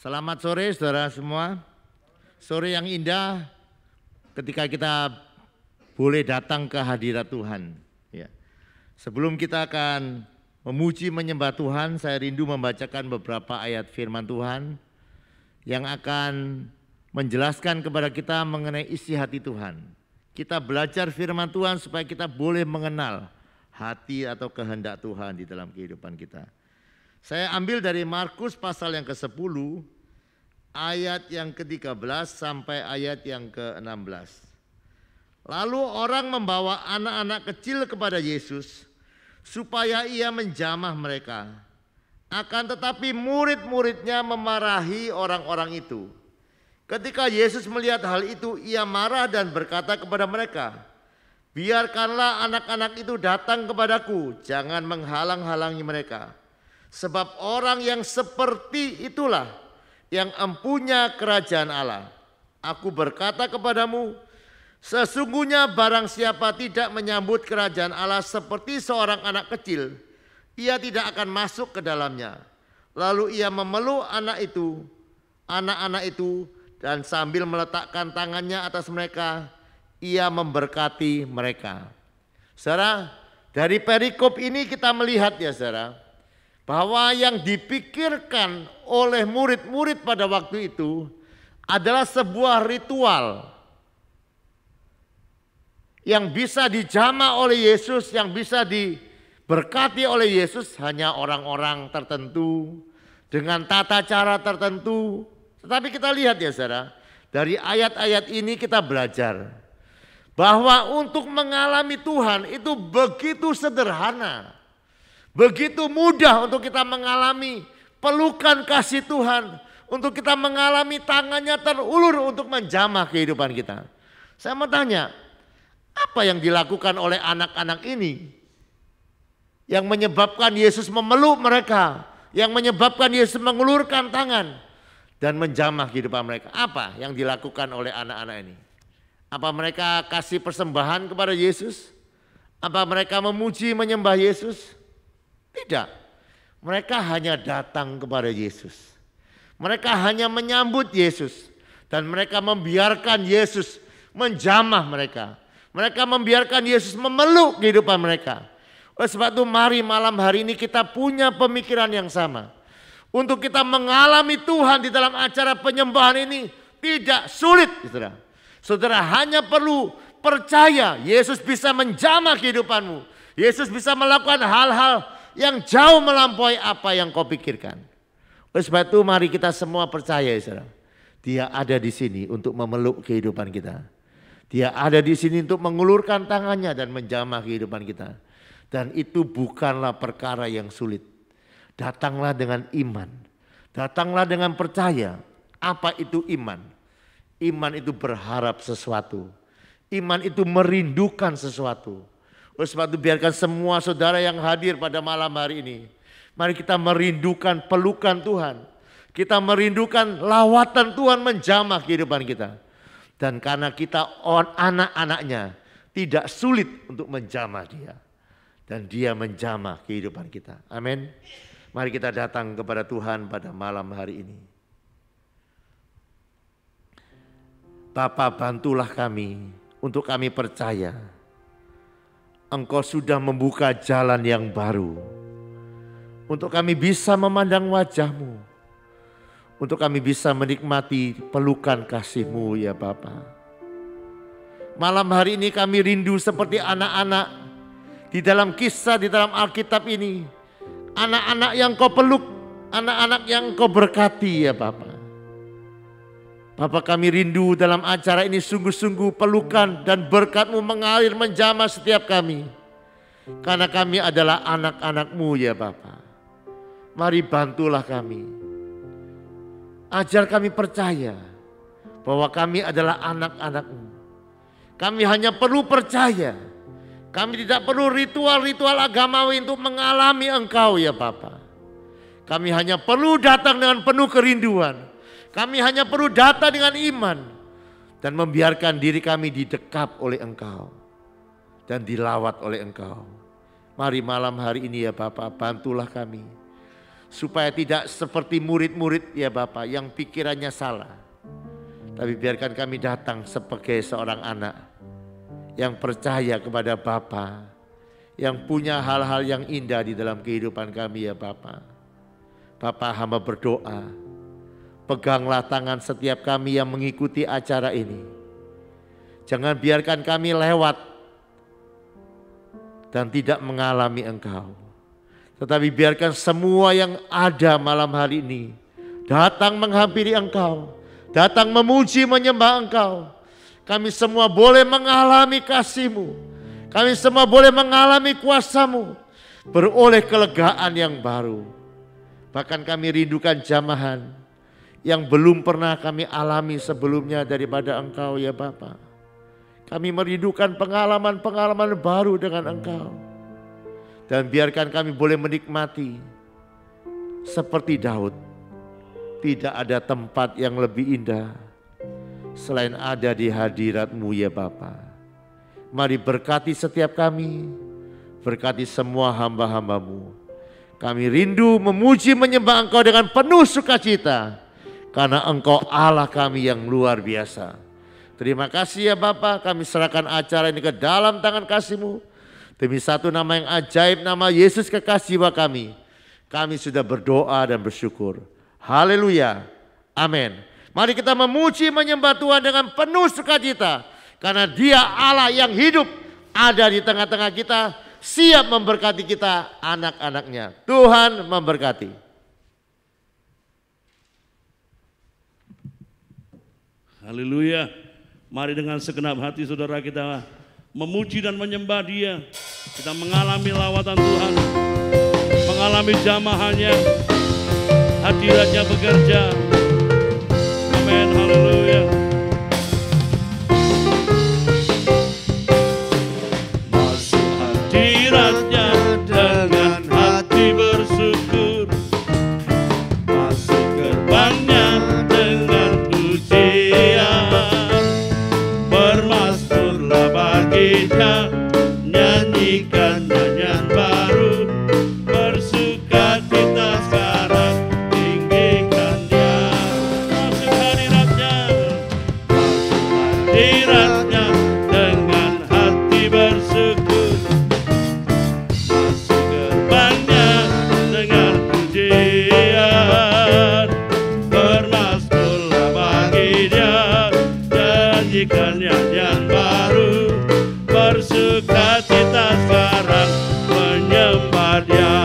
Selamat sore saudara semua. Sore yang indah ketika kita boleh datang ke hadirat Tuhan. Ya. Sebelum kita akan memuji menyembah Tuhan, saya rindu membacakan beberapa ayat firman Tuhan yang akan menjelaskan kepada kita mengenai isi hati Tuhan. Kita belajar firman Tuhan supaya kita boleh mengenal hati atau kehendak Tuhan di dalam kehidupan kita. Saya ambil dari Markus pasal yang ke-10, ayat yang ke-13 sampai ayat yang ke-16. Lalu orang membawa anak-anak kecil kepada Yesus supaya ia menjamah mereka. Akan tetapi murid-muridnya memarahi orang-orang itu. Ketika Yesus melihat hal itu, ia marah dan berkata kepada mereka, "Biarkanlah anak-anak itu datang kepadaku, jangan menghalang-halangi mereka. Sebab orang yang seperti itulah yang empunya kerajaan Allah. Aku berkata kepadamu, sesungguhnya barang siapa tidak menyambut kerajaan Allah seperti seorang anak kecil, ia tidak akan masuk ke dalamnya." Lalu ia memeluk anak-anak itu, dan sambil meletakkan tangannya atas mereka, ia memberkati mereka. Saudara, dari perikop ini kita melihat ya saudara, bahwa yang dipikirkan oleh murid-murid pada waktu itu adalah sebuah ritual yang bisa dijamah oleh Yesus, yang bisa diberkati oleh Yesus hanya orang-orang tertentu dengan tata cara tertentu. Tetapi kita lihat ya saudara, dari ayat-ayat ini kita belajar bahwa untuk mengalami Tuhan itu begitu sederhana. Begitu mudah untuk kita mengalami pelukan kasih Tuhan. Untuk kita mengalami tangannya terulur untuk menjamah kehidupan kita. Saya mau tanya, apa yang dilakukan oleh anak-anak ini? Yang menyebabkan Yesus memeluk mereka. Yang menyebabkan Yesus mengulurkan tangan dan menjamah kehidupan mereka. Apa yang dilakukan oleh anak-anak ini? Apa mereka kasih persembahan kepada Yesus? Apa mereka memuji menyembah Yesus? Tidak, mereka hanya datang kepada Yesus. Mereka hanya menyambut Yesus. Dan mereka membiarkan Yesus menjamah mereka. Mereka membiarkan Yesus memeluk kehidupan mereka. Oleh sebab itu mari malam hari ini kita punya pemikiran yang sama. Untuk kita mengalami Tuhan di dalam acara penyembahan ini tidak sulit. Saudara, saudara hanya perlu percaya Yesus bisa menjamah kehidupanmu. Yesus bisa melakukan hal-hal yang jauh melampaui apa yang kau pikirkan. Oleh sebab itu mari kita semua percaya saudara. Dia ada di sini untuk memeluk kehidupan kita. Dia ada di sini untuk mengulurkan tangannya dan menjamah kehidupan kita. Dan itu bukanlah perkara yang sulit. Datanglah dengan iman. Datanglah dengan percaya. Apa itu iman? Iman itu berharap sesuatu. Iman itu merindukan sesuatu. Oleh sebab itu biarkan semua saudara yang hadir pada malam hari ini, mari kita merindukan pelukan Tuhan. Kita merindukan lawatan Tuhan menjamah kehidupan kita. Dan karena kita anak-anaknya tidak sulit untuk menjamah dia. Dan dia menjamah kehidupan kita. Amin. Mari kita datang kepada Tuhan pada malam hari ini. Bapa, bantulah kami untuk kami percaya Engkau sudah membuka jalan yang baru. Untuk kami bisa memandang wajah-Mu. Untuk kami bisa menikmati pelukan kasih-Mu ya Bapa. Malam hari ini kami rindu seperti anak-anak di dalam kisah di dalam Alkitab ini. Anak-anak yang Kau peluk, anak-anak yang Kau berkati ya Bapa. Bapa, kami rindu dalam acara ini sungguh-sungguh pelukan dan berkat-Mu mengalir menjamah setiap kami. Karena kami adalah anak-anak-Mu ya Bapa. Mari bantulah kami. Ajar kami percaya bahwa kami adalah anak-anak-Mu. Kami hanya perlu percaya. Kami tidak perlu ritual-ritual agamawi untuk mengalami Engkau ya Bapa. Kami hanya perlu datang dengan penuh kerinduan. Kami hanya perlu datang dengan iman dan membiarkan diri kami didekap oleh Engkau dan dilawat oleh Engkau. Mari malam hari ini ya Bapa, bantulah kami Supaya tidak seperti murid-murid ya Bapa yang pikirannya salah. Tapi biarkan kami datang sebagai seorang anak yang percaya kepada Bapa, yang punya hal-hal yang indah di dalam kehidupan kami ya Bapa. Bapa, hamba berdoa, peganglah tangan setiap kami yang mengikuti acara ini. Jangan biarkan kami lewat dan tidak mengalami Engkau. Tetapi biarkan semua yang ada malam hari ini datang menghampiri Engkau, datang memuji menyembah Engkau. Kami semua boleh mengalami kasih-Mu, kami semua boleh mengalami kuasa-Mu, beroleh kelegaan yang baru. Bahkan kami rindukan jamahan yang belum pernah kami alami sebelumnya daripada Engkau ya Bapa. Kami merindukan pengalaman-pengalaman baru dengan Engkau. Dan biarkan kami boleh menikmati seperti Daud. Tidak ada tempat yang lebih indah selain ada di hadirat-Mu ya Bapa. Mari berkati setiap kami, berkati semua hamba-hamba-Mu. Kami rindu memuji menyembah Engkau dengan penuh sukacita, karena Engkau Allah kami yang luar biasa. Terima kasih ya Bapa, kami serahkan acara ini ke dalam tangan kasih-Mu. Demi satu nama yang ajaib, nama Yesus kekasih jiwa kami. Kami sudah berdoa dan bersyukur. Haleluya. Amin. Mari kita memuji menyembah Tuhan dengan penuh sukacita. Karena Dia Allah yang hidup ada di tengah-tengah kita. Siap memberkati kita anak-anaknya. Tuhan memberkati. Haleluya. Mari dengan segenap hati saudara kita memuji dan menyembah Dia. Kita mengalami lawatan Tuhan, mengalami jamahannya, hadiratnya bekerja. Amin, haleluya. Masuk hadiratnya dengan hati bersyukur, masuk gerbangnya dengan pujian, bermasmurlah baginya, nyanyikan nyanyian baru, bersuka cita sekarang, tinggikan Dia. Masuk hadiratnya dengan hati bersyukur, masuk gerbangnya dengan pujian, bermasmurlah baginya, nyanyikan nyanyian baru, bersuka cita sekarang menyembah Dia.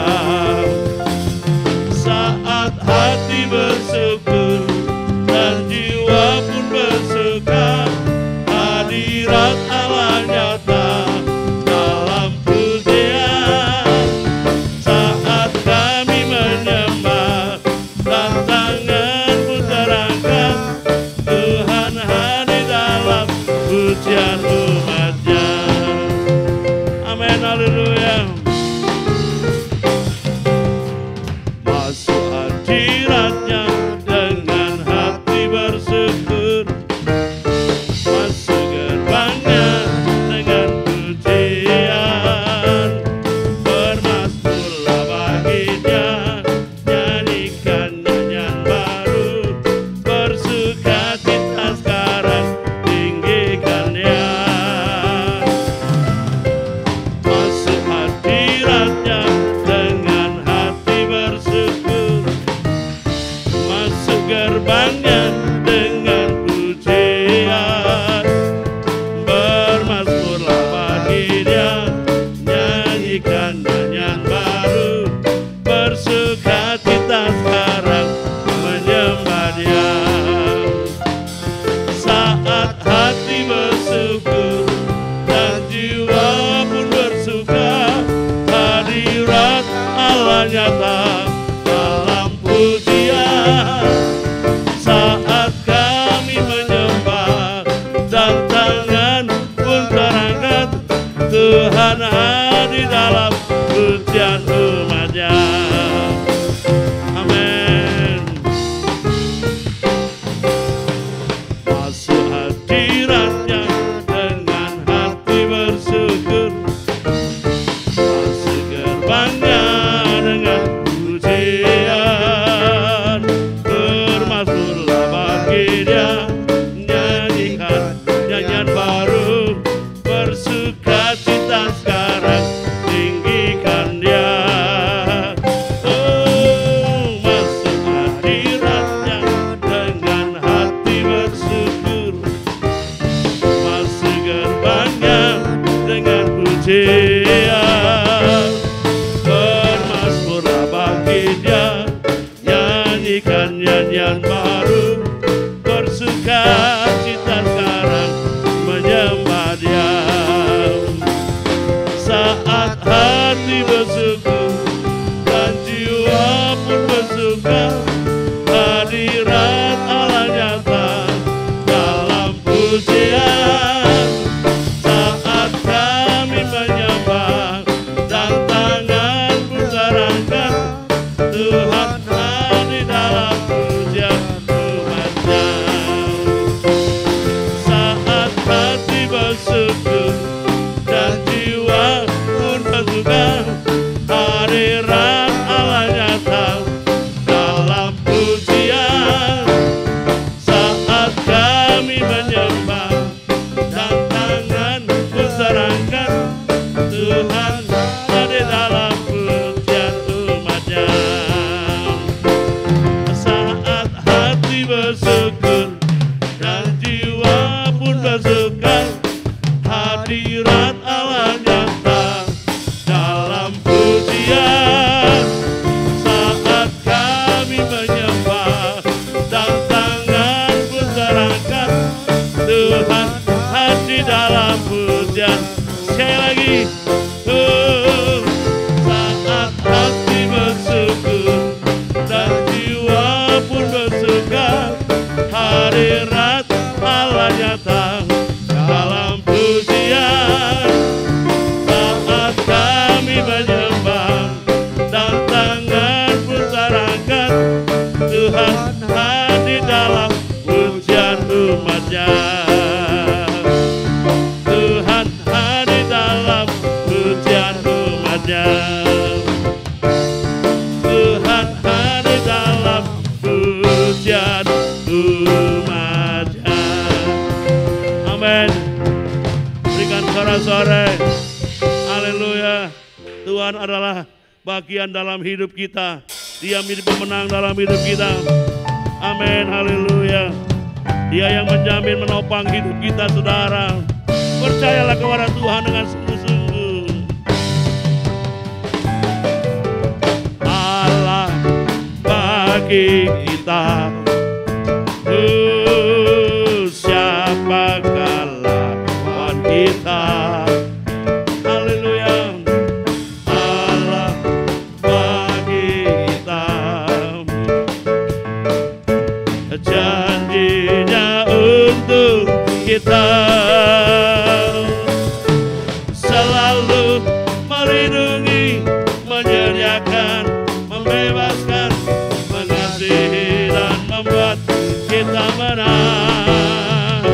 Saat hati bersyukur dan jiwa pun bersuka, hadirat Allah nyata dalam pujian. Saat kami menyembah dan tangan pun terangkat, Tuhan hadir dalam pujian umat-Nya. Amin, haleluya. Masuk hadiratnya dengan hati bersyukur, masuk gerbangnya dengan pujian, bermasmurlah baginya, nyanyikan nyanyian baru, bersuka cita sekarang, tinggikan Dia. Masuk hadiratnya dengan hati bersyukur, masuk gerbangnya dengan pujian, bermasmurlah baginya, nyanyikan nyanyian baru, bersuka cita sekarang menyembah Dia. Saat hati bersyukur dan jiwa pun bersuka, hadirat Allah nyata dalam pujian. Saat kami menyembah dan tangan pun terangkat, Tuhan hadir dalam pujian umat-Nya. Amin. Masuk hadiratnya dengan hati bersyukur, masuk gerbangnya dengan Tuhan hadir dalam pujian umatnya. Amin. Berikan sorak-sorai. Haleluya. Tuhan adalah bagian dalam hidup kita. Dia menjadi pemenang dalam hidup kita. Amin. Haleluya. Dia yang menjamin menopang hidup kita, saudara. Percayalah kepada Tuhan dengan sungguh-sungguh. Allah bagi kita. Siapakah lawan kita? Haleluya. Allah bagi kita. Janjinya untuk kita selalu melindungi, menyediakan, membebaskan, mengasihi dan membuat kita menang.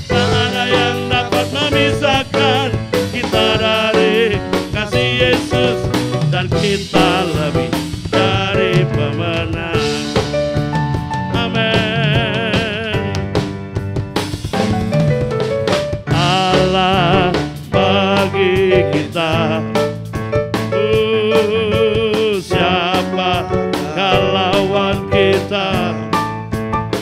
Tak ada yang dapat memisahkan kita dari kasih Yesus, dan kita lebih dari pemenang. Amin. Allah bagi kita. Siapa lawan kita?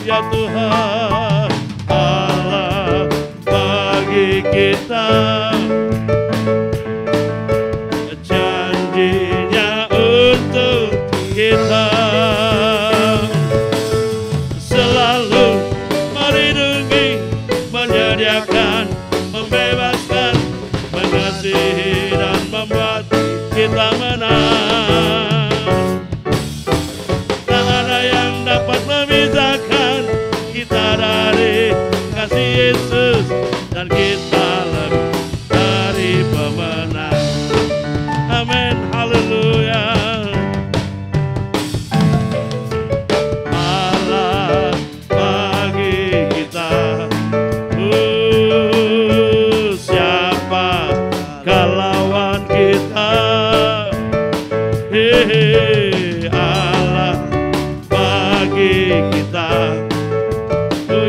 Ya Tuhan, Allah bagi kita. Janjinya untuk kita selalu melindungi, menyediakan, membebaskan, mengasihi dan membuat kita menang. Tak ada yang dapat memisahkan kita dari kasih Yesus, dan kita lebih dari pemenang. Amin. Haleluya. Allah bagi kita. Siapa lawan kita? Allah bagi kita.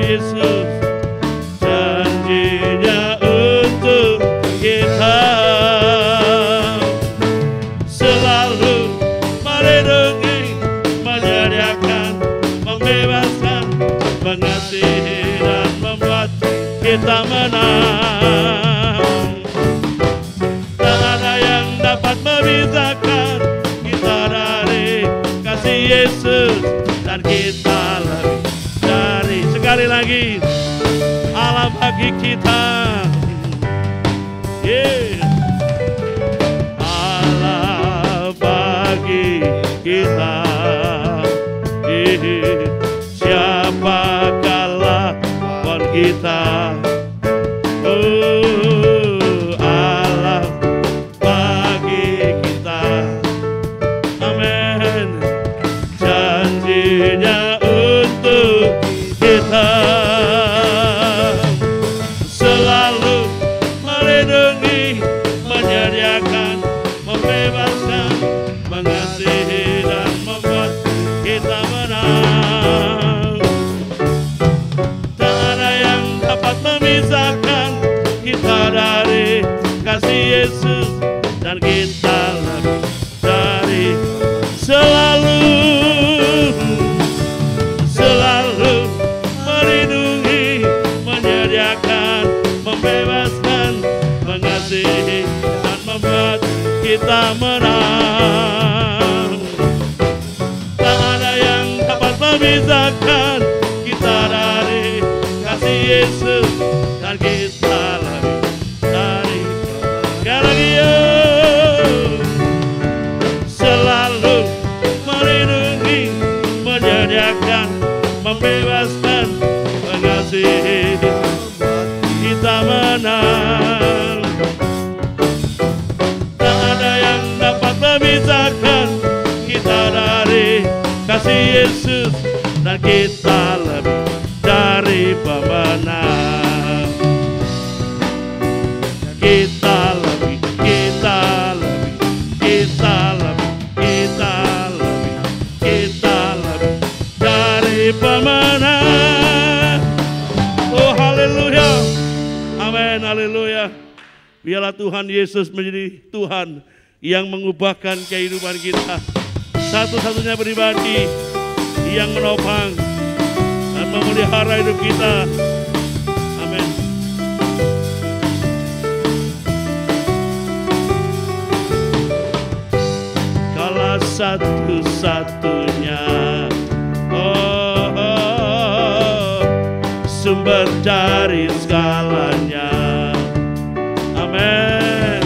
Yesus, janjinya untuk kita selalu melindungi, menyediakan, membebaskan, mengasihi dan membuat kita menang. Tak ada yang dapat memisahkan kita dari kasih Yesus, dan kita lebih dari. Sekali lagi, Allah bagi kita. Allah bagi kita. Siapakah lawan kita? Allah bagi kita. Amin. Janjinya untuk kita selalu melindungi, menyediakan, membebaskan, mengasihi dan membuat kita menang. Tak ada yang dapat memisahkan kita dari kasih Yesus, dan kita lebih dari. Selalu melindungi, menyediakan, membebaskan, mengasihi dan membuat kita menang. Tak ada yang dapat memisahkan kita dari kasih Yesus, dan kita lebih dari. Sekali lagi, selalu melindungi, menyediakan, membebaskan, mengasihi, kita menang. Tak ada yang dapat memisahkan kita dari kasih Yesus, dan kita lebih dari pemenang. Kita lebih terimalah Tuhan Yesus menjadi Tuhan yang mengubahkan kehidupan kita. Satu-satunya pribadi yang menopang dan memelihara hidup kita. Amin. Kala satu-satunya sumber dari segalanya. Amin.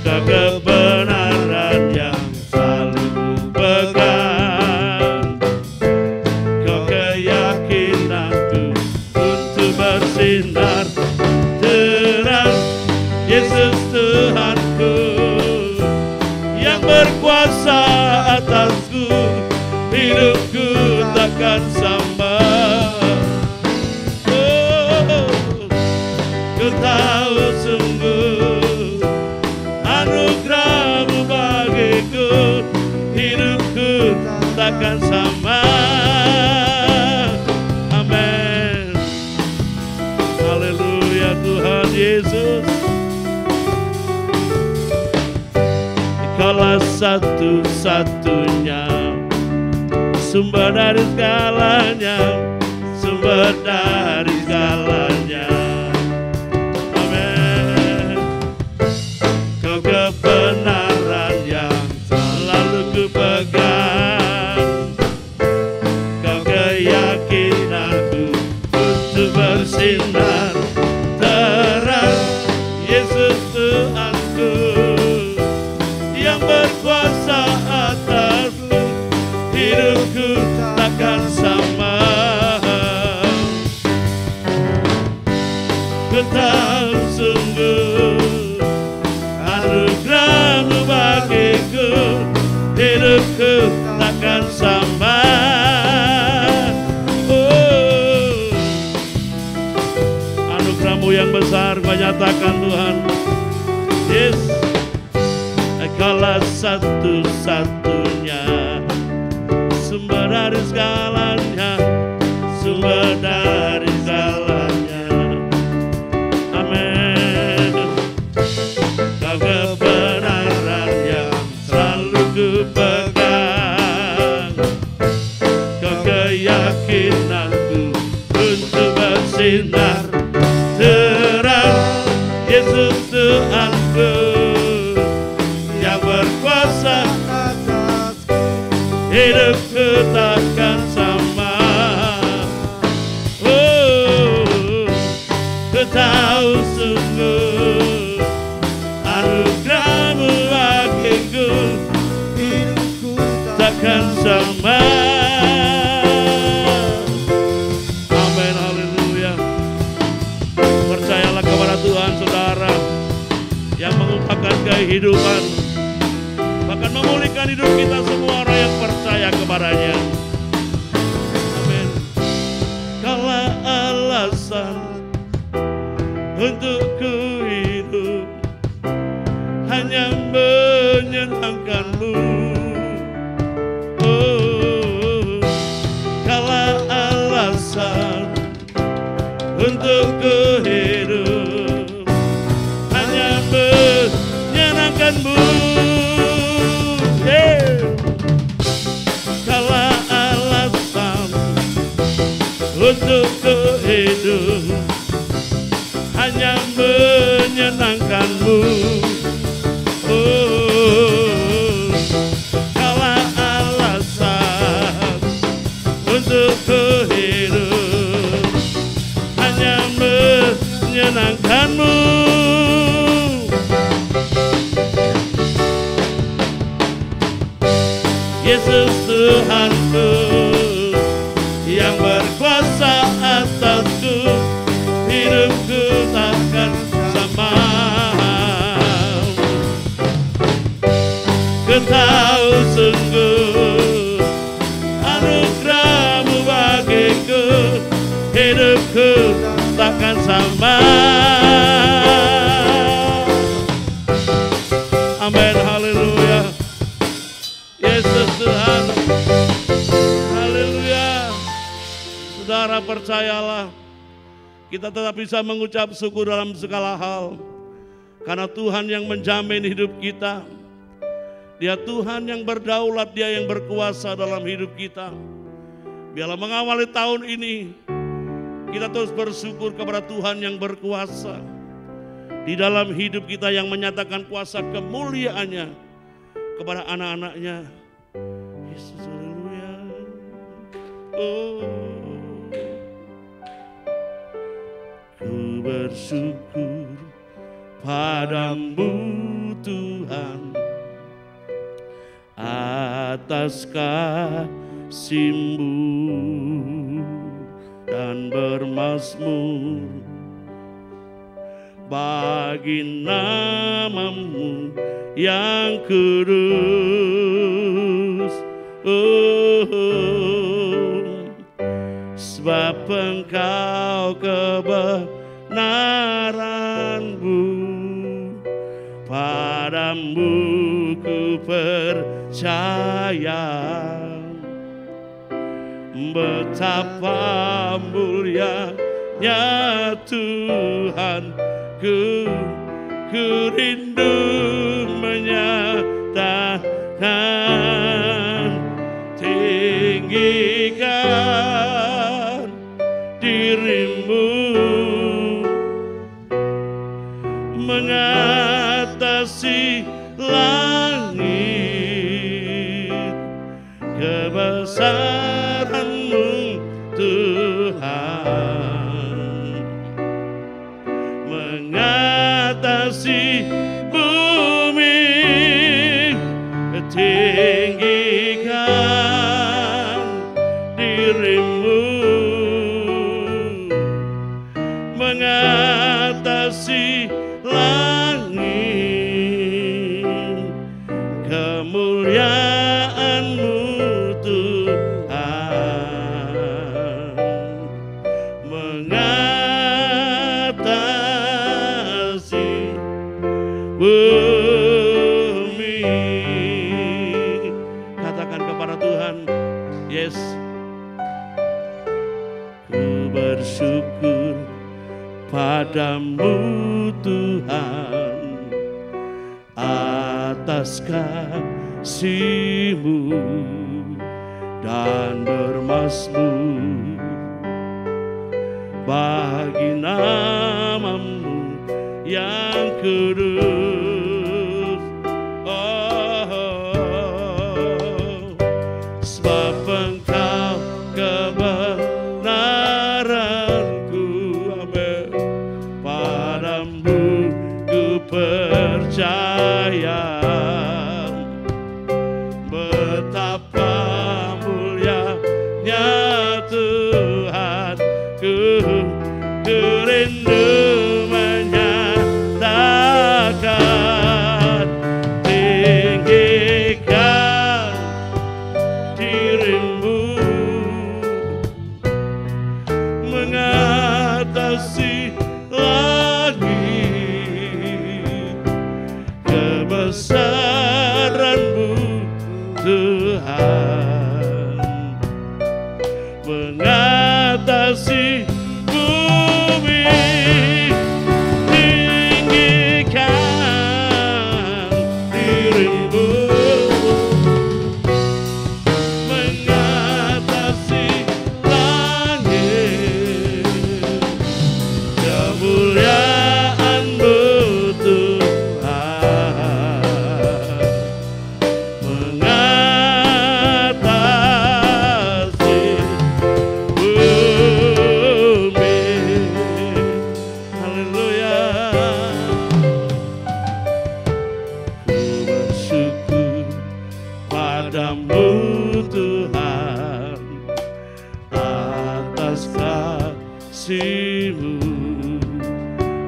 Kebenaran yang selalu ku pegang, kau keyakinanku untuk bersinar terang. Yesus Tuhanku yang berkuasa atasku, hidupku takkan sama. Ku tahu sungguh anugerah-Mu bagiku, hidupku takkan sama. Amin. Haleluya Tuhan Yesus. Kaulah satu-satunya sumber dari segalanya, sumber dari segalanya. Kebenaran yang selalu ku pegang, kau keyakinanku untuk bersinar terang. Yesus Tuhanku yang berkuasa atasku, hidupku takkan sama. Ku tahu sungguh anugerah-Mu bagiku, hidupku takkan sama. Anugerah-Mu yang besar Kau nyatakan Tuhan. Yes. Kaulah satu-satunya sumber dari segalanya, sumber dari segalanya. Amin. Kau kebenaran yang selalu ku pegang, kau keyakinanku untuk bersinar terang. Yesus Tuhanku yang berkuasa atasku, hidupku takkan sama. Ku tahu sungguh anugerah-Mu bagiku, hidupku takkan sama. Amin, haleluya. Percayalah kepada Tuhan saudara yang mengubahkan kehidupan, bahkan memulihkan hidup kita semua orang yang percaya kepadanya. Amin. Kalau alasan untuk ku hidup hanya menyenangkan-Mu, kalau alasan untuk ku hidup hanya menyenangkan-Mu, kalau alasan untuk ku hidup hanya menyenangkan-Mu, kalau alasan untuk ku hidup hanya menyenangkan-Mu. Yesus Tuhanku yang berkuasa atasku, hidupku takkan sama. Ku tahu sungguh anugerah-Mu bagiku, hidupku takkan sama. Amin, haleluya. Yesus Tuhan, haleluya. Saudara percayalah, kita tetap bisa mengucap syukur dalam segala hal. Karena Tuhan yang menjamin hidup kita. Dia Tuhan yang berdaulat, Dia yang berkuasa dalam hidup kita. Biarlah mengawali tahun ini, kita terus bersyukur kepada Tuhan yang berkuasa. Di dalam hidup kita yang menyatakan kuasa kemuliaannya kepada anak-anaknya. Yesus, haleluya. Ku bersyukur padamu Tuhan atas kasih-Mu dan bermazmur bagi nama-Mu yang kudus. Sebab Engkau kebenaran-Mu, padamu ku percaya. Betapa mulianya Tuhan, ku rindu menyatakan, tinggikan diri-Mu mengatasi langit, kebesaran-Mu Tuhan mengatasi bumi. Tinggikan diri-Mu mengatasi langit, kemuliaan-Mu Tuhan mengatasi bumi. Katakan kepada Tuhan, yes. Ku bersyukur padamu Tuhan atas kasih-Mu dan bermazmur bagi nama-Mu yang kudus. Sebab Engkau kebenaran-Ku, amin. Padamu ku percaya. Betapa mulianya Tuhan, ku rindu menyatakan, tinggikan diri-Mu mengatasi langit, kebesaran-Mu Tuhan mengatasi bumi. Tinggikan diri-Mu mengatasi langit, kemuliaan-Mu Tuhan mengatasi bumi. Haleluya. Ku bersyukur padamu Tuhan atas kasih-Mu,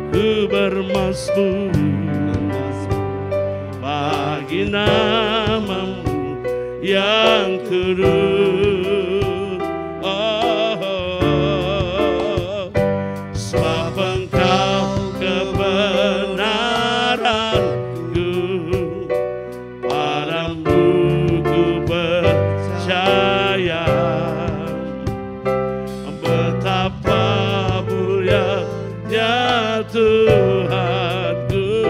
ku bermazmur bagi nama-Mu yang kudus. Sebab Engkau kebenaran-Ku, padamu ku percaya. Betapa mulianya Tuhan, ku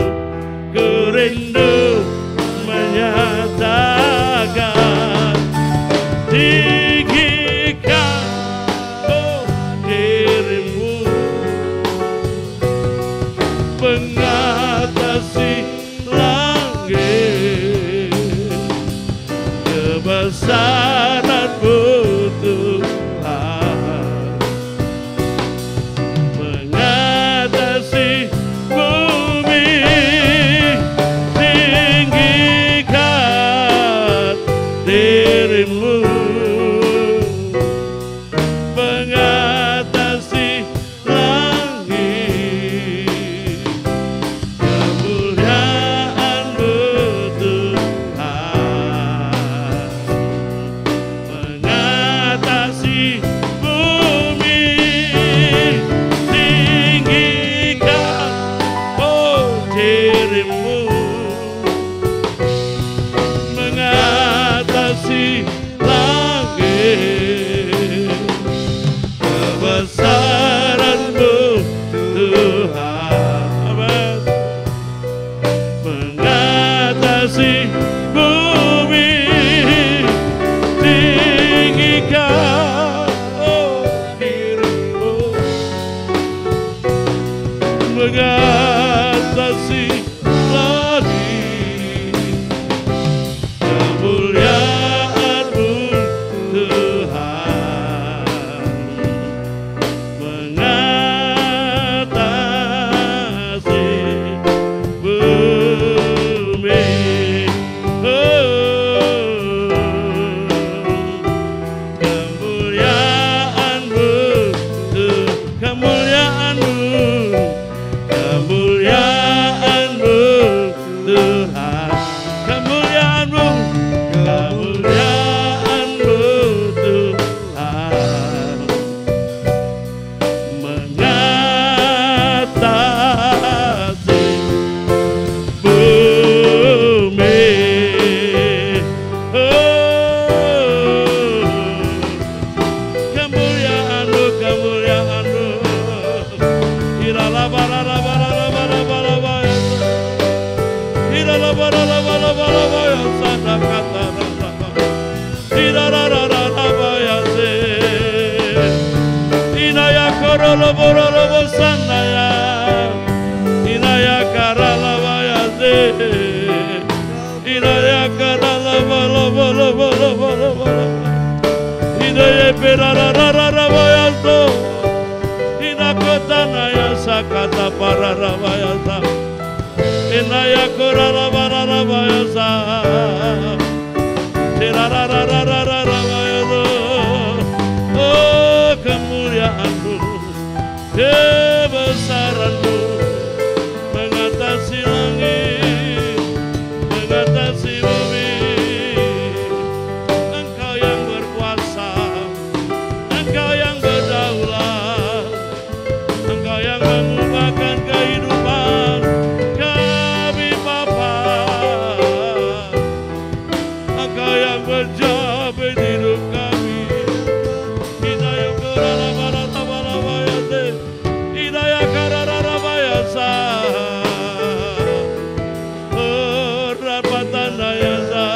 kebesaran-Mu Tuhan, mengatasi bumi, tinggikan diri-Mu, mengatasi langit, kemuliaan-Mu Tuhan, mengatasi bumi, tinggikan diri-Mu, mengatasi langit, kebesaran-Mu Tuhan. Amin. Mengatasi bumi, tinggikan diri-Mu, mengatasi langit, kemuliaan-Mu Tuhan, mengatasi bumi. Kemuliaan-Mu Tuhan, kemuliaan-Mu, kemuliaan-Mu Tuhan, kemuliaan-Mu, kemuliaan-Mu Tuhan, mengatasi bumi. Kemuliaan-Mu, kemuliaan-Mu, Kata para rabayasa, inaya korala para rabayasa, tirarararararabayasa. Oh kemuliaan-Mu, kebesaran-Mu, mengatasi langit, mengatasi bumi. Engkau yang berkuasa, Engkau yang berdaulat, Engkau yang mengubahkan kehidupan kami Bapa. Engkau yang berjabat hidup kami. Hidayah karara-bara-bara-bayasa, hidayah karara-bara-bayasa, rapatan dayasa,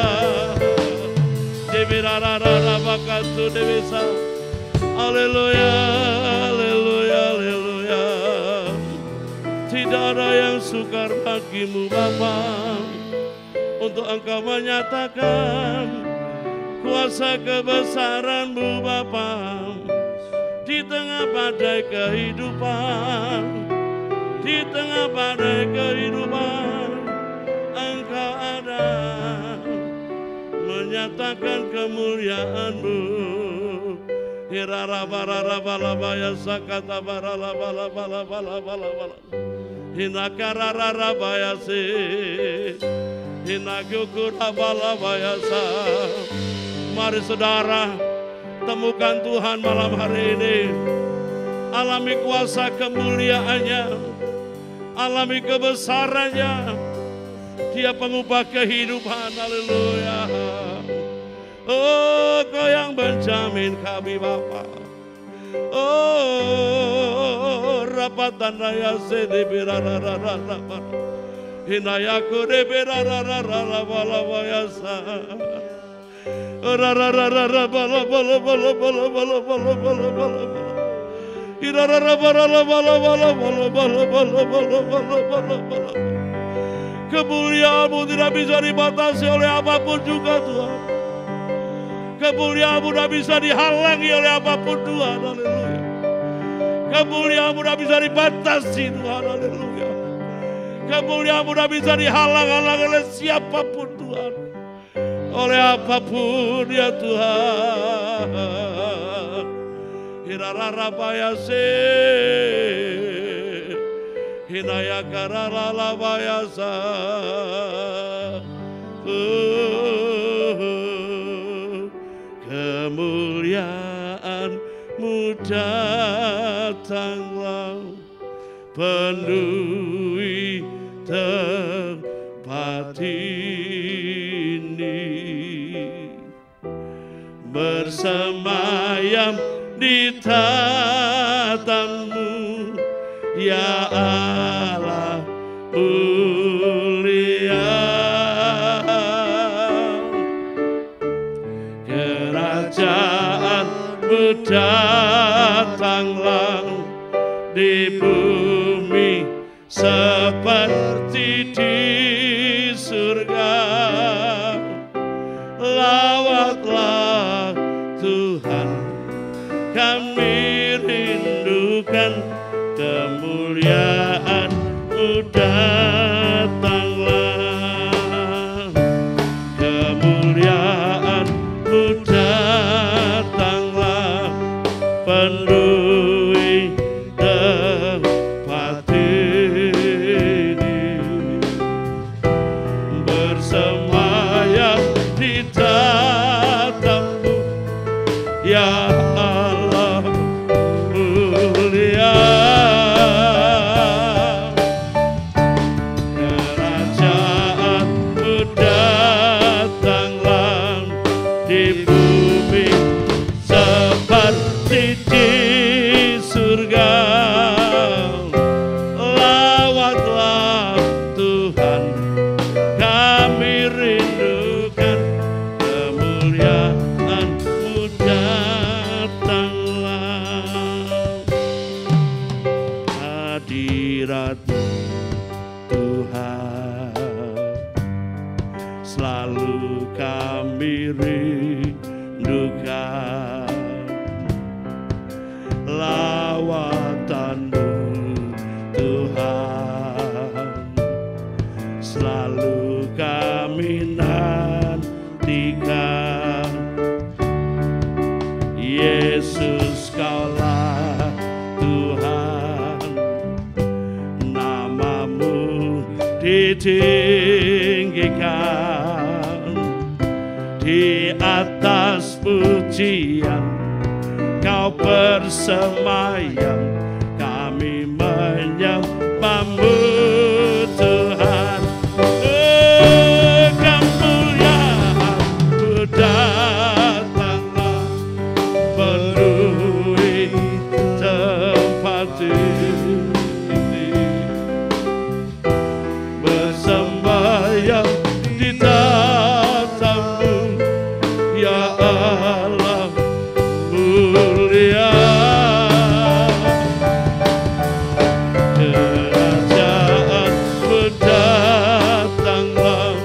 debirara-bara-bakatu debisa. Haleluya, haleluya, haleluya. Tidak ada yang sukar bagi-Mu Bapa, untuk Engkau menyatakan kuasa kebesaran-Mu Bapa di tengah badai kehidupan, di tengah badai kehidupan. Engkau ada menyatakan kemuliaan-Mu. Hirarabarabalabaya sakata baralabalabalabalabala. Hinakararabayase, hinagyukurabalabaya. Mari saudara, temukan Tuhan malam hari ini. Alami kuasa kemuliaan-Nya, alami kebesaran-Nya. Dia pengubah kehidupan. Haleluya. Oh, Kau yang menjamin kami Bapa. Oh, rapatan raya sede birarararara. Hinayaku de birarararara balawayasa. Rarararara balabalabalabalabalabalabalabala. Hirararabalabalabalabalabalabalabalabalabala. Kemuliaan-Mu tidak bisa dibatasi oleh apapun juga Tuhan. Kemuliaan-Mu tidak bisa dihalangi oleh apapun Tuhan. Haleluya. Kemuliaan-Mu tidak bisa dibatasi Tuhan. Haleluya. Kemuliaan-Mu tidak bisa dihalang-halangi oleh siapapun Tuhan. Oleh apapun ya Tuhan. Hirararabayase. Hinayakararalabayasa. Kemuliaan-Mu datanglah, penuhi tempat ini, bersemayam di tatamu ya Allah mulia. Kerajaan-Mu datanglah di bumi seperti di surga. Lawatlah Tuhan, kami rindukan kemuliaan-Mu datanglah. Kemuliaan-Mu datanglah, penuhi tempat ini, bersemayam di tatamu ya Allah mulia. Kerajaan-Mu datanglah di bumi seperti di surga. Lawatlah Tuhan, kami rindukan kemuliaan-Mu datanglah. Hadirat-Mu Tuhan selalu kami rindukan. Lawatan-Mu Tuhan selalu kami nantikan. Yesus, Kaulah Tuhan, nama-Mu ditinggikan di atas pujian. Kau bersemayam, kami menyembah-Mu Tuhan. Kemuliaan-Mu datanglah, penuhi tempat ini, bersemayam di tatamu ya Allah mulia. Kerajaan-Mu datanglah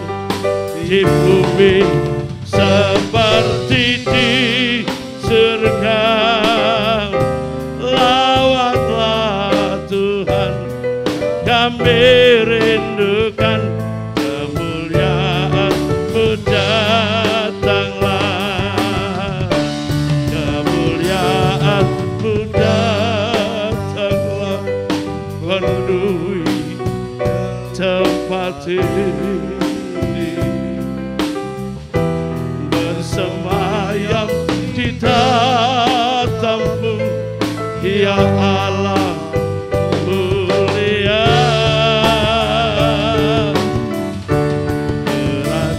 di bumi seperti di surga. Lawatlah Tuhan, kami rindukan kemuliaan-Mu datanglah. Kemuliaan-Mu datanglah, penuhi tempat ini, bersemayam di tatamu ya Allah mulia.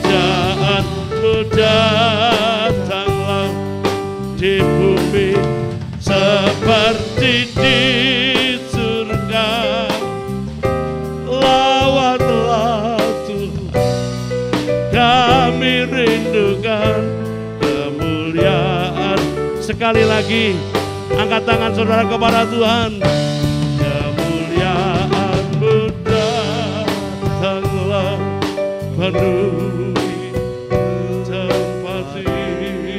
Kerajaan-Mu datanglah di bumi seperti di surga. Lawatlah Tuhan, kami rindukan kemuliaan. Sekali lagi, angkat tangan saudara kepada Tuhan. Kemuliaan-Mu datanglah, penuhi tempat ini,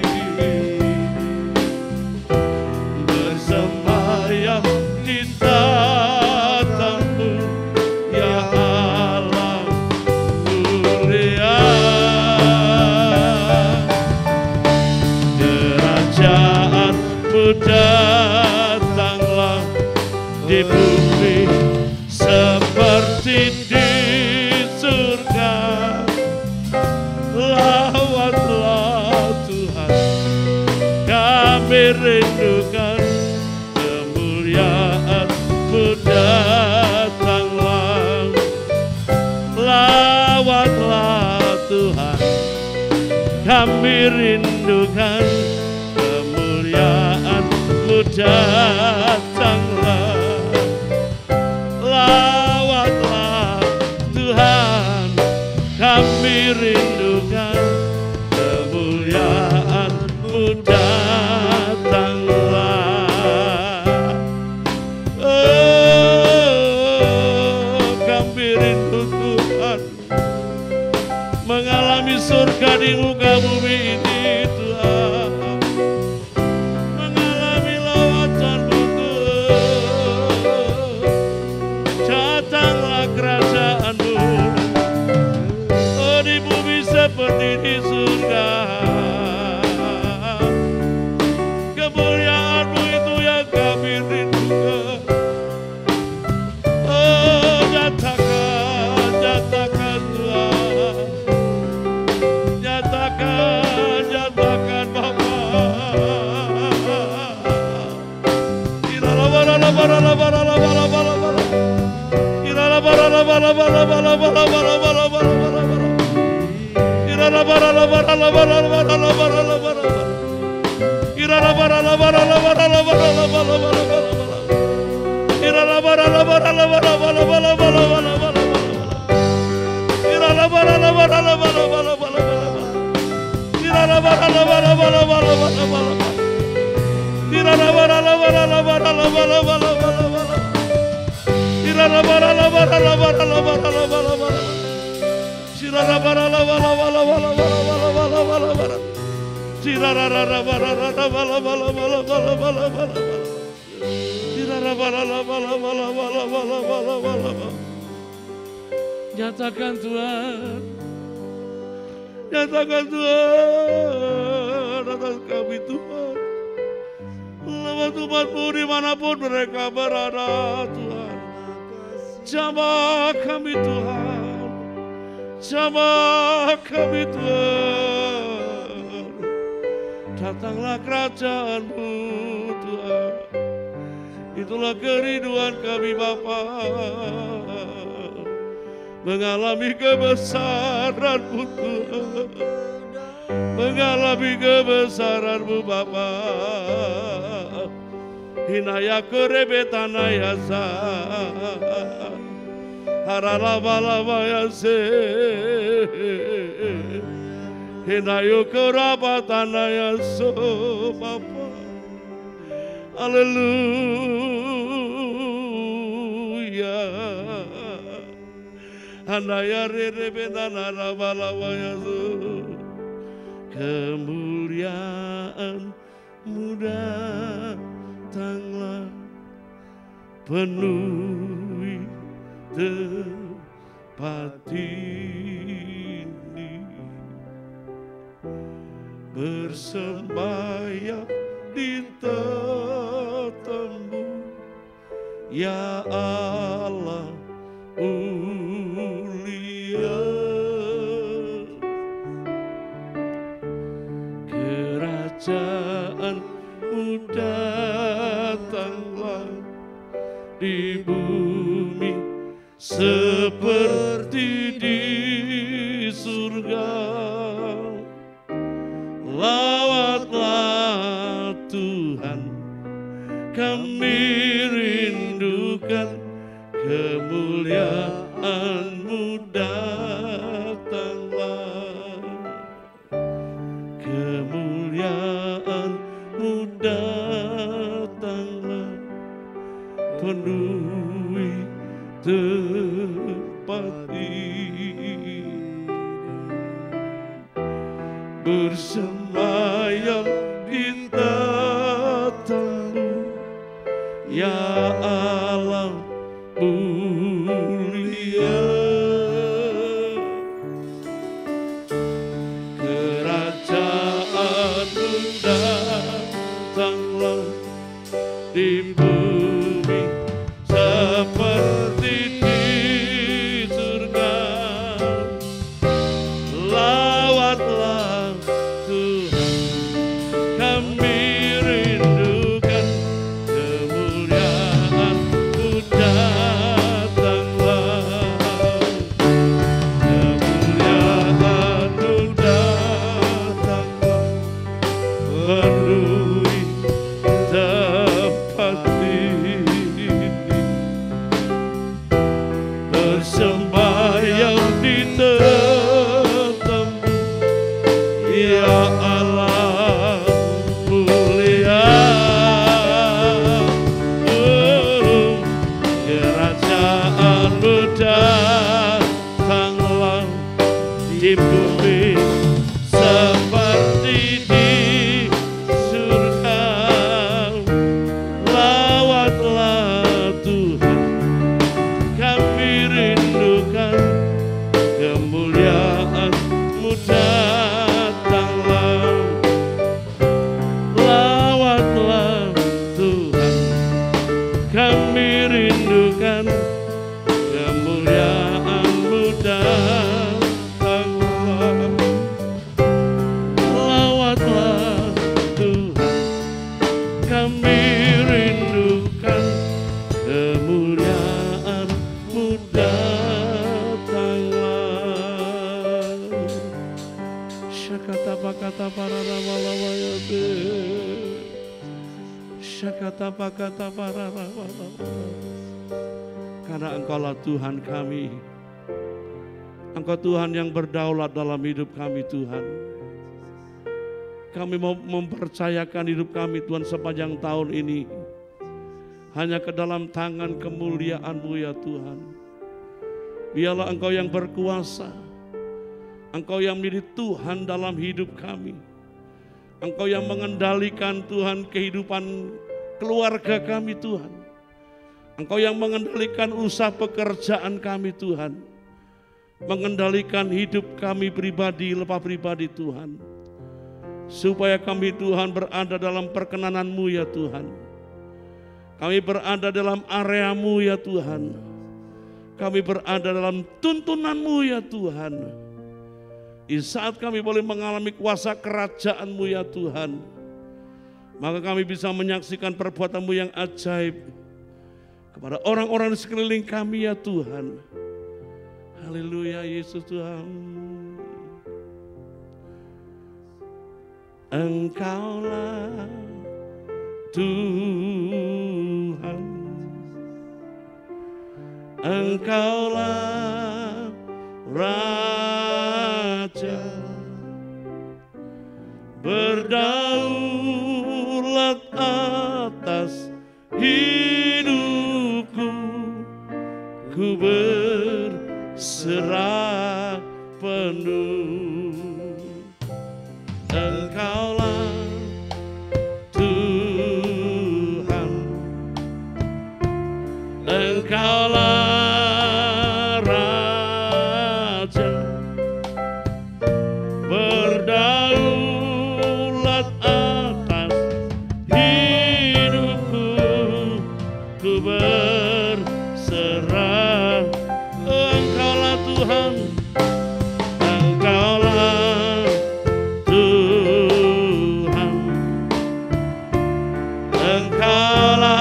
datanglah di bumi seperti di surga. Lawatlah Tuhan, kami rindukan kemuliaan-Mu datanglah. Lawatlah Tuhan, kami rindukan kemuliaan-Mu datanglah. Lawatlah Tuhan, kami rindukan kemuliaan-Mu datanglah. Oh, kami rindu Tuhan mengalami surga di muka bumi ini Tuhan. Mengalami lawatan-Mu Tuhan. Datanglah kerajaan-Mu, oh di bumi seperti di surga. Kemuliaan-Mu itu yang kami rindukan. Oh nyatakan, nyatakan Tuhan. Nyatakan, nyatakan Bapa. Nyatakan Tuhan, nyatakan Tuhan atas kami Tuhan. Lewat umat-Mu dimanapun mereka berada Tuhan. Jamah kami Tuhan, jamah kami Tuhan. Datanglah kerajaan-Mu Tuhan. Itulah kerinduan kami Bapa. Mengalami kebesaran-Mu Tuhan, mengalami kebesaran-Mu Bapa. Hinaya kerebetana yasa, haralaba yase, hinayo kerabatana yaso Bapa. Haleluya. Hanaya rerebetana rabalaba yaso. Kemuliaan-Mu datanglah, penuhi tempat ini. Bersembahyang di tatamu, ya Allah mulia. Kerajaan-Mu datanglah di bumi seperti di surga. Lawatlah Tuhan, kami rindukan kemuliaan-Mu datanglah. Kemuliaan-Mu datanglah, penuhi tempat ini. Bersemayam di tatamu, ya Allah mulia. Kerajaan-Mu datanglah Ya Allah mulia, kerajaanmu datanglah di bumi seperti di surga. Lawatlah Tuhan, kami rindukan kemuliaan-Mu datanglah. Lawatlah Tuhan, kami rindukan kemuliaan-Mu datanglah. Lawatlah Tuhan, kami rindukan kemuliaan-Mu datanglah. Syakata pakata para ramalawayate, syakata pakata para ramalawayate. Karena Engkaulah Tuhan kami, Engkau Tuhan yang berdaulat dalam hidup kami Tuhan. Kami mau mempercayakan hidup kami Tuhan sepanjang tahun ini hanya ke dalam tangan kemuliaan-Mu ya Tuhan. Biarlah Engkau yang berkuasa, Engkau yang menjadi Tuhan dalam hidup kami. Engkau yang mengendalikan Tuhan kehidupan keluarga kami Tuhan. Engkau yang mengendalikan usaha pekerjaan kami Tuhan. Mengendalikan hidup kami pribadi, lepas pribadi Tuhan. Supaya kami Tuhan berada dalam perkenanan-Mu ya Tuhan. Kami berada dalam area-Mu ya Tuhan. Kami berada dalam tuntunan-Mu ya Tuhan. Di saat kami boleh mengalami kuasa kerajaan-Mu ya Tuhan, maka kami bisa menyaksikan perbuatan-Mu yang ajaib kepada orang-orang di sekeliling kami ya Tuhan. Haleluya Yesus Tuhan. Engkaulah Tuhan, Engkaulah Raja, berdaulat atas hidupku, ku berserah penuh. Engkaulah Tuhan, Engkaulah Raja, berdaulat atas hidupku, ku berserah. Engkaulah Tuhan, Engkaulah Tuhan, Engkaulah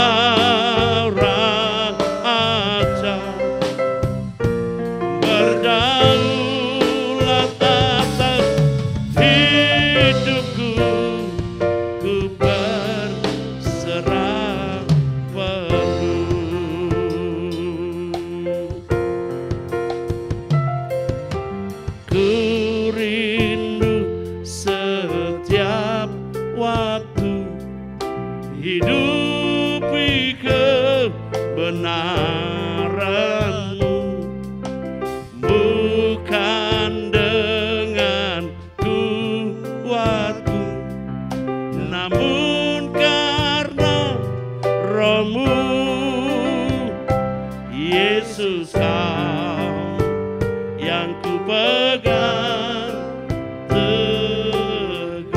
Raja, berdaulat atas hidupku, ku berserah penuh. Ku rindu setiap waktu hidupi kebenaran-Mu, bukan dengan kuatku, namun karena Roh-Mu, Yesus Kau yang ku pegang teguh.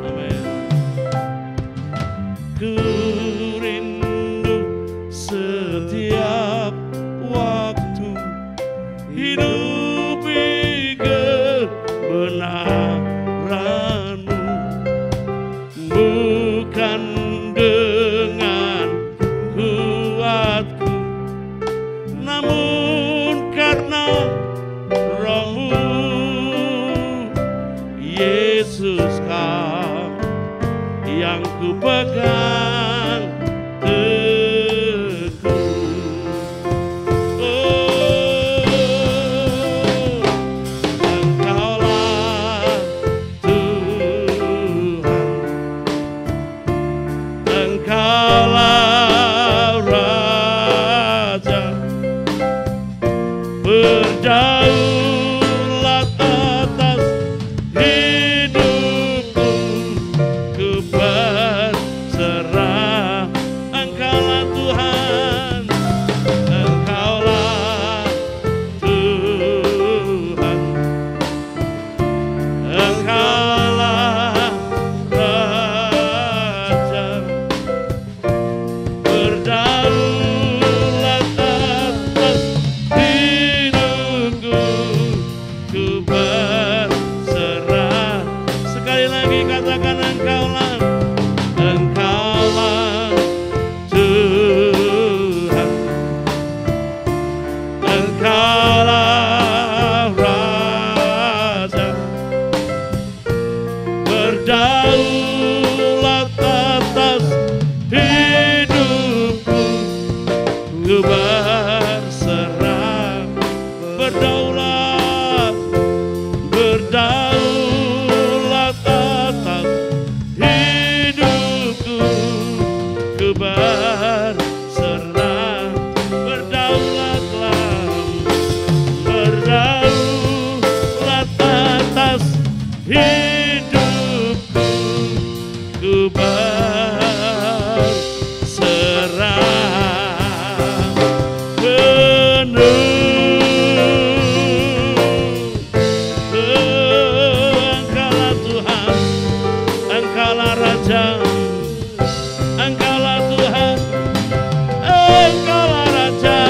Amin. Ku rindu setiap waktu hidupi kebenaran-Mu, bukan dengan kuatku, namun karena Roh-Mu, Yesus Kau yang ku pegang teguh. Oh, berdaulat atas hidupku, ku berserah. Engkaulah Tuhan, Engkaulah Tuhan, Engkaulah Raja, berdaulat atas hidupku, ku berserah. Sekali lagi katakan Engkaulah, Engkaulah Tuhan, Engkaulah Raja, berdaulat atas hidupku, ku berserah. Berdaulat, berdaulat atas hidupku, ku berserah. Berdaulatlah, berdaulat atas hidupku, ku berserah. Penuh Engkaulah Tuhan, Engkaulah Raja, Engkaulah Tuhan, Engkaulah Raja,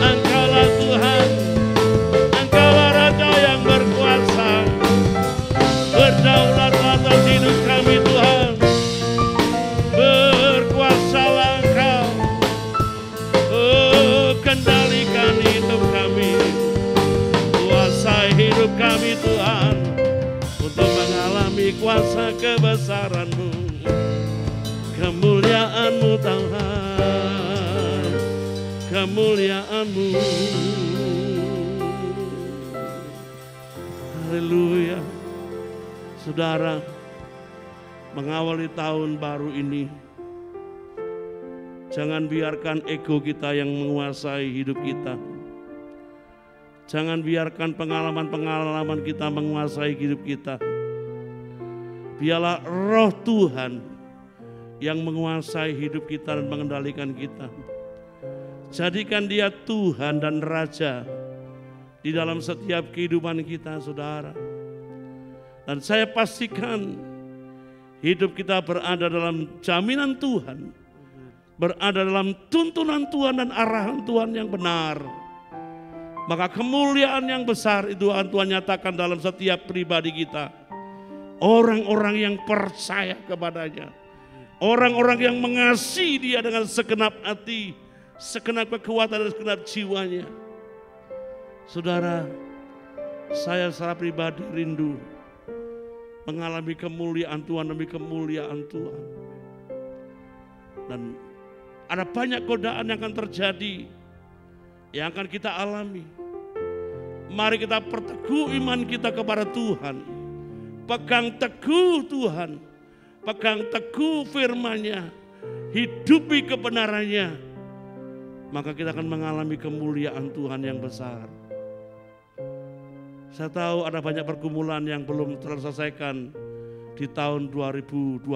Engkaulah Tuhan, Engkaulah Raja yang berkuasa. Berdaulat atas hidup kami Tuhan, berkuasalah Engkau. Oh, kendalikan hidup kami, kuasai hidup kami Tuhan, untuk mengalami kuasa kebesaran-Mu, kemuliaan-Mu Tuhan, kemuliaan-Mu. Haleluya. Saudara, mengawali tahun baru ini, jangan biarkan ego kita yang menguasai hidup kita. Jangan biarkan pengalaman-pengalaman kita menguasai hidup kita. Biarlah Roh Tuhan yang menguasai hidup kita dan mengendalikan kita. Jadikan Dia Tuhan dan Raja di dalam setiap kehidupan kita, saudara. Dan saya pastikan hidup kita berada dalam jaminan Tuhan, berada dalam tuntunan Tuhan dan arahan Tuhan yang benar. Maka kemuliaan yang besar itu akan Tuhan nyatakan dalam setiap pribadi kita. Orang-orang yang percaya kepadanya, orang-orang yang mengasihi Dia dengan segenap hati, segenap kekuatan dan segenap jiwanya. Saudara, saya secara pribadi rindu mengalami kemuliaan Tuhan demi kemuliaan Tuhan. Dan ada banyak godaan yang akan terjadi, yang akan kita alami. Mari kita perteguh iman kita kepada Tuhan. Pegang teguh Tuhan, pegang teguh firman-Nya, hidupi kebenarannya. Maka kita akan mengalami kemuliaan Tuhan yang besar. Saya tahu ada banyak pergumulan yang belum terselesaikan di tahun 2021.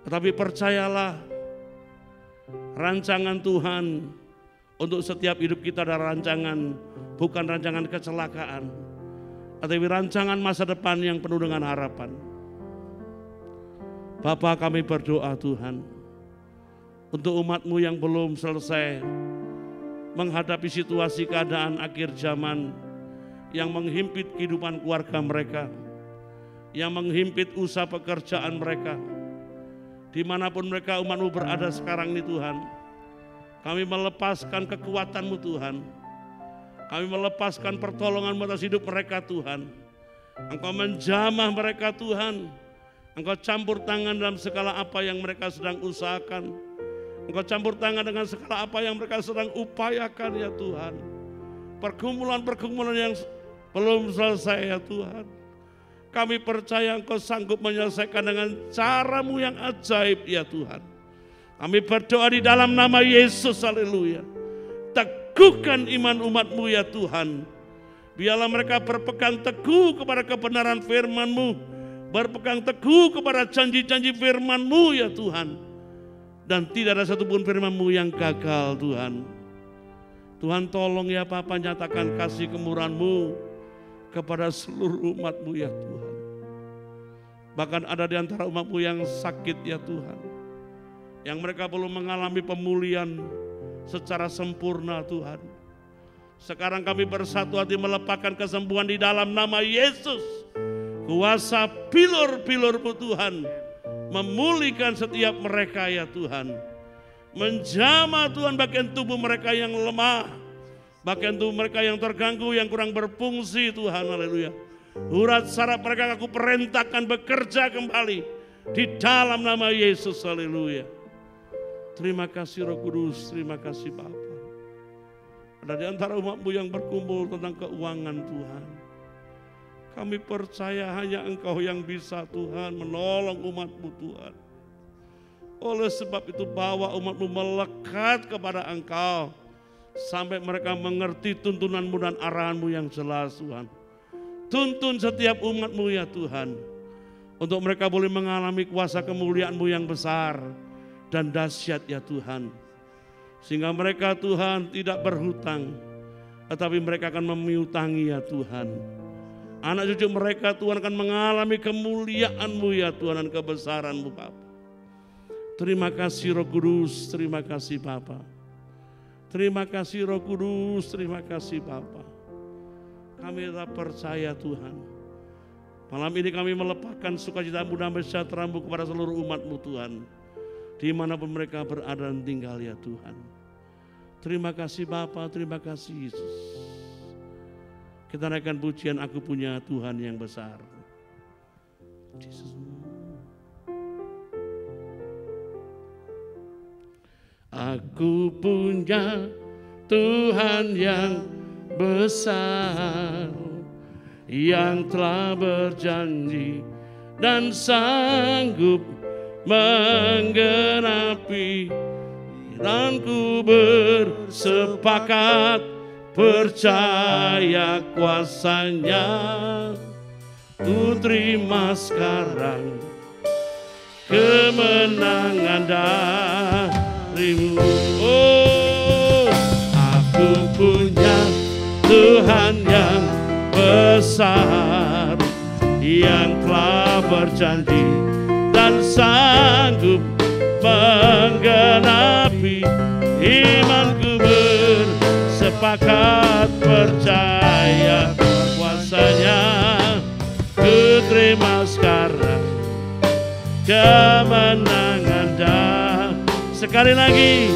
Tetapi percayalah, rancangan Tuhan untuk setiap hidup kita adalah rancangan, bukan rancangan kecelakaan, tetapi rancangan masa depan yang penuh dengan harapan. Bapa, kami berdoa Tuhan, untuk umat-Mu yang belum selesai menghadapi situasi keadaan akhir zaman yang menghimpit kehidupan keluarga mereka, yang menghimpit usaha pekerjaan mereka, dimanapun mereka umat-Mu berada sekarang ini Tuhan. Kami melepaskan kekuatan-Mu Tuhan, kami melepaskan pertolongan-Mu atas hidup mereka Tuhan. Engkau menjamah mereka Tuhan, Engkau campur tangan dalam segala apa yang mereka sedang usahakan. Engkau campur tangan dengan segala apa yang mereka sedang upayakan ya Tuhan. Pergumulan-pergumulan yang belum selesai ya Tuhan. Kami percaya Engkau sanggup menyelesaikan dengan cara-Mu yang ajaib ya Tuhan. Kami berdoa di dalam nama Yesus, haleluya. teguhkan iman umat-Mu ya Tuhan. Biarlah mereka berpegang teguh kepada kebenaran firman-Mu, berpegang teguh kepada janji-janji firman-Mu ya Tuhan. Dan tidak ada satupun firman-Mu yang gagal Tuhan. Tuhan tolong ya Bapa, nyatakan kasih kemurahan-Mu kepada seluruh umat-Mu ya Tuhan. Bahkan ada di antara umat-Mu yang sakit ya Tuhan, yang mereka belum mengalami pemulihan secara sempurna Tuhan. Sekarang kami bersatu hati melepaskan kesembuhan di dalam nama Yesus. Kuasa pilur-pilur-Mu Tuhan memulihkan setiap mereka ya Tuhan. Menjamah Tuhan bagian tubuh mereka yang lemah, bagian tubuh mereka yang terganggu, yang kurang berfungsi Tuhan. Haleluya. Urat saraf mereka aku perintahkan bekerja kembali di dalam nama Yesus. Haleluya. Terima kasih Roh Kudus, terima kasih Bapa. Ada di antara umat-Mu yang berkumpul tentang keuangan Tuhan. Kami percaya hanya Engkau yang bisa Tuhan menolong umat-Mu Tuhan. Oleh sebab itu bawa umat-Mu melekat kepada Engkau sampai mereka mengerti tuntunan-Mu dan arahan-Mu yang jelas Tuhan. Tuntun setiap umat-Mu ya Tuhan, untuk mereka boleh mengalami kuasa kemuliaan-Mu yang besar dan dahsyat ya Tuhan. Sehingga mereka Tuhan tidak berhutang, tetapi mereka akan memiutangi ya Tuhan. Anak cucu mereka Tuhan akan mengalami kemuliaan-Mu ya Tuhan dan kebesaran-Mu Bapa. Terima kasih Roh Kudus, terima kasih Bapa. Terima kasih Roh Kudus, terima kasih Bapa. Kami tetap percaya Tuhan. Malam ini kami melepaskan sukacita-Mu dan sejahtera-Mu kepada seluruh umat-Mu Tuhan. Dimanapun mereka berada dan tinggal ya Tuhan. Terima kasih Bapa, terima kasih Yesus. Kita naikkan pujian Aku Punya Tuhan yang besar. Yesus. Aku punya Tuhan yang besar, yang telah berjanji dan sanggup menggenapi. Dan ku bersepakat percaya kuasa-Nya. Ku terima sekarang kemenangan dari-Mu. Oh, aku punya Tuhan yang besar, yang telah berjanji dan sanggup menggenapi. Imanku bersepakat percaya kuasa-Nya. Ku terima sekarang kemenangan dan sekali lagi.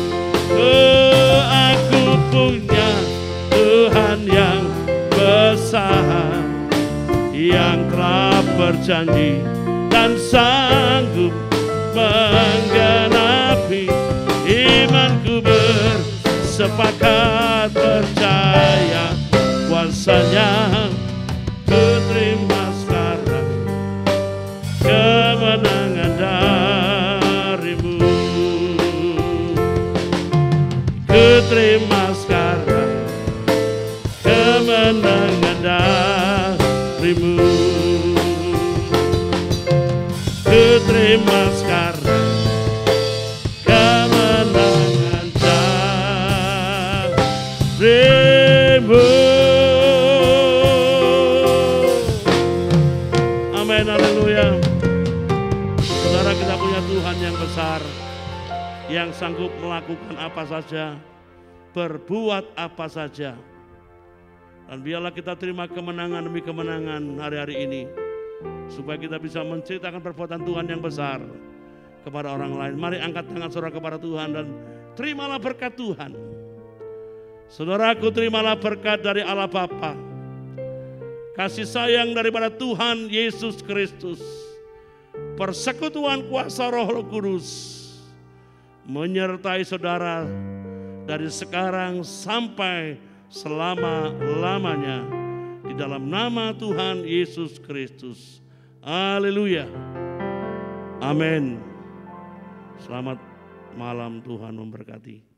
Oh, aku punya Tuhan yang besar, yang telah berjanji dan sanggup menggenapi. Imanku bersepakat percaya kuasa-Nya. Ku terima sekarang kemenangan dari-Mu. Ku terima sekarang kemenangan dari-Mu. Ku terima sekarang kemenangan dari-Mu. Amin, haleluya. Saudara, kita punya Tuhan yang besar, yang sanggup melakukan apa saja, berbuat apa saja. Dan biarlah kita terima kemenangan demi kemenangan hari-hari ini, supaya kita bisa menceritakan perbuatan Tuhan yang besar kepada orang lain. Mari angkat tangan saudara kepada Tuhan dan terimalah berkat Tuhan. Saudaraku, terimalah berkat dari Allah Bapa, kasih sayang daripada Tuhan Yesus Kristus, persekutuan kuasa Roh Kudus menyertai saudara dari sekarang sampai selama-lamanya, di dalam nama Tuhan Yesus Kristus. Haleluya. Amin. Selamat malam, Tuhan memberkati.